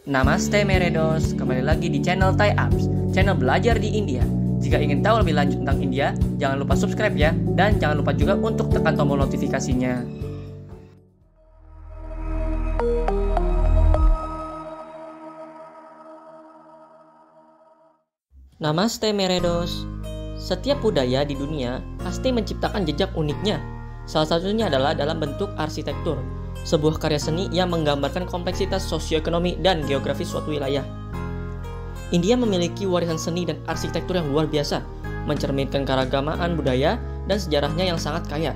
Namaste Meredos, kembali lagi di channel Thai Apps, channel belajar di India. Jika ingin tahu lebih lanjut tentang India, jangan lupa subscribe ya, dan jangan lupa juga untuk tekan tombol notifikasinya. Namaste Meredos. Setiap budaya di dunia pasti menciptakan jejak uniknya. Salah satunya adalah dalam bentuk arsitektur, sebuah karya seni yang menggambarkan kompleksitas sosioekonomi dan geografi suatu wilayah. India memiliki warisan seni dan arsitektur yang luar biasa, mencerminkan keragaman budaya dan sejarahnya yang sangat kaya.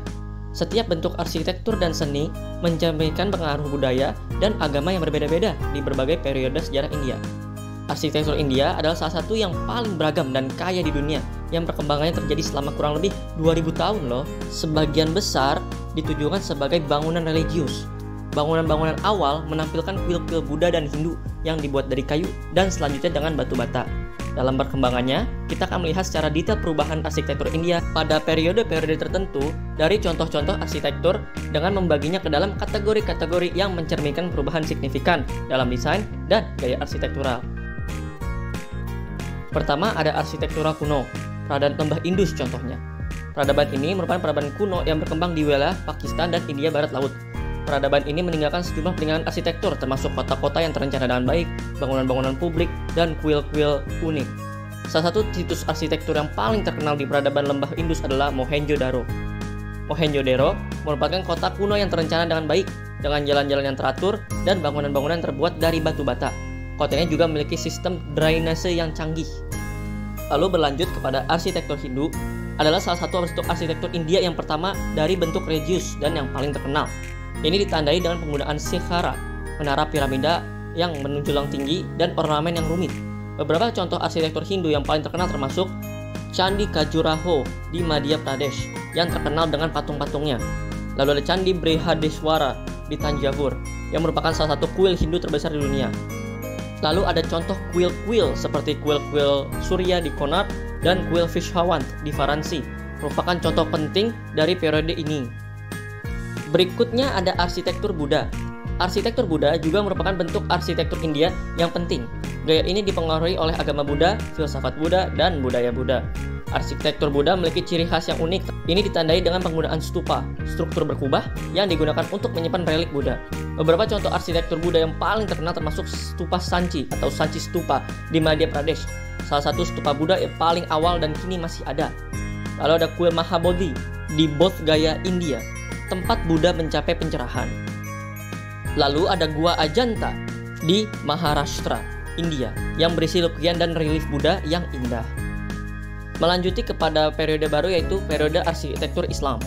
Setiap bentuk arsitektur dan seni mencerminkan pengaruh budaya dan agama yang berbeda-beda di berbagai periode sejarah India. Arsitektur India adalah salah satu yang paling beragam dan kaya di dunia, yang perkembangannya terjadi selama kurang lebih 2000 tahun loh. Sebagian besar ditujukan sebagai bangunan religius. Bangunan-bangunan awal menampilkan kuil-kuil Buddha dan Hindu yang dibuat dari kayu dan selanjutnya dengan batu bata. Dalam perkembangannya, kita akan melihat secara detail perubahan arsitektur India pada periode-periode tertentu dari contoh-contoh arsitektur dengan membaginya ke dalam kategori-kategori yang mencerminkan perubahan signifikan dalam desain dan gaya arsitektural. Pertama ada arsitektura kuno, peradaban lembah Indus contohnya. Peradaban ini merupakan peradaban kuno yang berkembang di wilayah Pakistan dan India Barat Laut. Peradaban ini meninggalkan sejumlah peninggalan arsitektur termasuk kota-kota yang terencana dengan baik, bangunan-bangunan publik, dan kuil-kuil unik. Salah satu situs arsitektur yang paling terkenal di peradaban lembah Indus adalah Mohenjo-daro. Mohenjo-daro merupakan kota kuno yang terencana dengan baik, dengan jalan-jalan yang teratur dan bangunan-bangunan terbuat dari batu bata. Kotanya juga memiliki sistem drainase yang canggih. Lalu berlanjut kepada arsitektur Hindu, adalah salah satu bentuk arsitektur India yang pertama dari bentuk religius dan yang paling terkenal. Ini ditandai dengan penggunaan shikhara, menara piramida yang menjulang tinggi dan ornamen yang rumit. Beberapa contoh arsitektur Hindu yang paling terkenal termasuk Candi Khajuraho di Madhya Pradesh yang terkenal dengan patung-patungnya. Lalu ada Candi Brihadeswara di Tanjavur yang merupakan salah satu kuil Hindu terbesar di dunia. Lalu ada contoh kuil-kuil seperti kuil-kuil Surya di Konark dan kuil Vishwawant di Varanasi, merupakan contoh penting dari periode ini. Berikutnya ada arsitektur Buddha. Arsitektur Buddha juga merupakan bentuk arsitektur India yang penting. Gaya ini dipengaruhi oleh agama Buddha, filsafat Buddha, dan budaya Buddha. Arsitektur Buddha memiliki ciri khas yang unik. Ini ditandai dengan penggunaan stupa, struktur berkubah yang digunakan untuk menyimpan relik Buddha. Beberapa contoh arsitektur Buddha yang paling terkenal termasuk stupa Sanchi atau Sanchi Stupa di Madhya Pradesh, salah satu stupa Buddha yang paling awal dan kini masih ada. Lalu ada kuil Mahabodhi di Bodh Gaya, India, tempat Buddha mencapai pencerahan. Lalu ada Gua Ajanta di Maharashtra, India, yang berisi lukisan dan relief Buddha yang indah. Melanjuti kepada periode baru yaitu periode arsitektur Islam.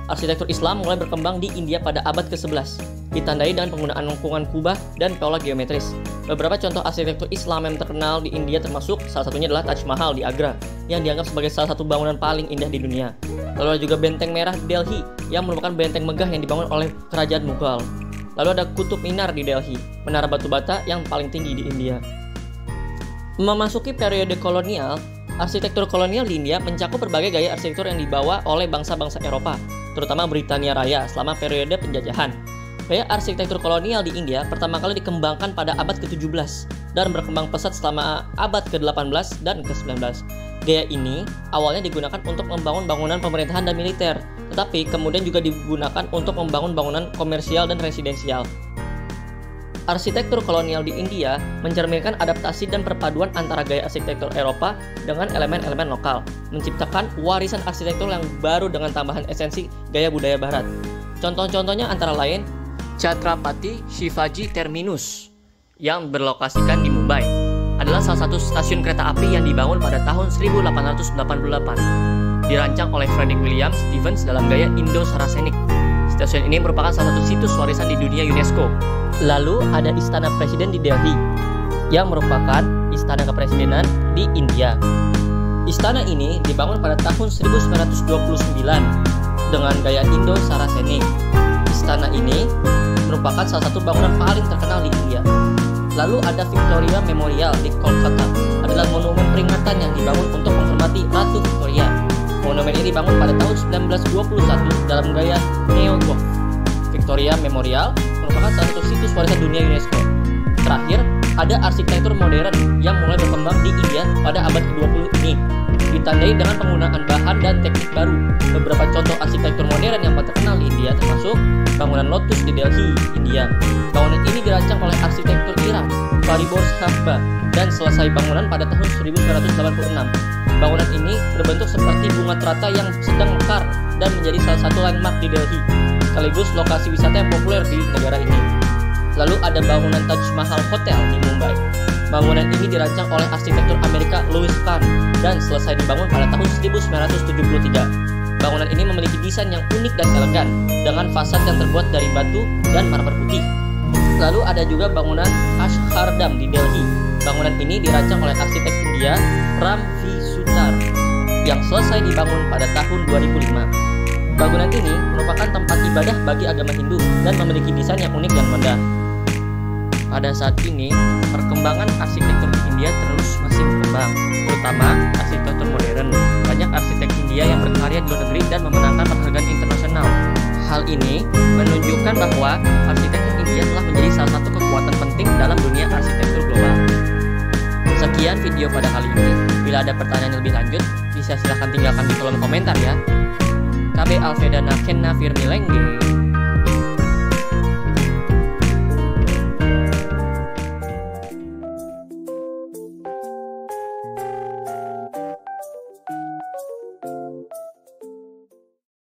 Arsitektur Islam mulai berkembang di India pada abad ke-11, ditandai dengan penggunaan lengkungan kubah dan pola geometris. Beberapa contoh arsitektur Islam yang terkenal di India termasuk salah satunya adalah Taj Mahal di Agra, yang dianggap sebagai salah satu bangunan paling indah di dunia. Lalu ada juga Benteng Merah di Delhi, yang merupakan benteng megah yang dibangun oleh kerajaan Mughal. Lalu ada Kutub Minar di Delhi, menara batu bata yang paling tinggi di India. Memasuki periode kolonial, arsitektur kolonial di India mencakup berbagai gaya arsitektur yang dibawa oleh bangsa-bangsa Eropa, terutama Britania Raya selama periode penjajahan. Gaya arsitektur kolonial di India pertama kali dikembangkan pada abad ke-17 dan berkembang pesat selama abad ke-18 dan ke-19. Gaya ini awalnya digunakan untuk membangun bangunan pemerintahan dan militer, tetapi kemudian juga digunakan untuk membangun bangunan komersial dan residensial. Arsitektur kolonial di India mencerminkan adaptasi dan perpaduan antara gaya arsitektur Eropa dengan elemen-elemen lokal, menciptakan warisan arsitektur yang baru dengan tambahan esensi gaya budaya barat. Contoh-contohnya antara lain Chhatrapati Shivaji Terminus yang berlokasikan di Mumbai, adalah salah satu stasiun kereta api yang dibangun pada tahun 1888. Dirancang oleh Frederick William Stevens dalam gaya Indo-Saracenic. Stasiun ini merupakan salah satu situs warisan di dunia UNESCO. Lalu ada Istana Presiden di Delhi, yang merupakan istana kepresidenan di India. Istana ini dibangun pada tahun 1929 dengan gaya Indo-Saracenic. Istana ini merupakan salah satu bangunan paling terkenal di India. Lalu ada Victoria Memorial di Kolkata, adalah monumen peringatan yang dibangun untuk menghormati Ratu Victoria. Monumen ini dibangun pada tahun 1921 dalam gaya Neo-Goth. Victoria Memorial merupakan salah satu situs warisan dunia UNESCO. Terakhir, ada arsitektur modern yang mulai berkembang di India pada abad ke-20 ini, ditandai dengan penggunaan bahan dan teknik baru. Beberapa contoh arsitektur modern yang terkenal di India termasuk bangunan Lotus di Delhi, India. Bangunan ini dirancang oleh arsitektur Iran, Fariborz Kafba, dan selesai bangunan pada tahun 1986. Bangunan ini berbentuk seperti bunga teratai yang sedang mekar dan menjadi salah satu landmark di Delhi, sekaligus lokasi wisata yang populer di negara ini. Lalu ada bangunan Taj Mahal Hotel di Mumbai. Bangunan ini dirancang oleh arsitektur Amerika Louis Kahn dan selesai dibangun pada tahun 1973. Bangunan ini memiliki desain yang unik dan elegan dengan fasad yang terbuat dari batu dan marmer putih. Lalu ada juga bangunan Ashardham di Delhi. Bangunan ini dirancang oleh arsitek India Ram V. Sutar yang selesai dibangun pada tahun 2005. Bangunan ini merupakan tempat ibadah bagi agama Hindu dan memiliki desain yang unik dan megah. Pada saat ini, perkembangan arsitektur di India terus masih berkembang, terutama arsitektur modern. Banyak arsitek India yang berkarya di luar negeri dan memenangkan penghargaan internasional. Hal ini menunjukkan bahwa arsitektur India telah menjadi salah satu kekuatan penting dalam dunia arsitektur global. Sekian video pada kali ini. Bila ada pertanyaan lebih lanjut, bisa silahkan tinggalkan di kolom komentar ya. KB Alvedana Kenna Firmilengge.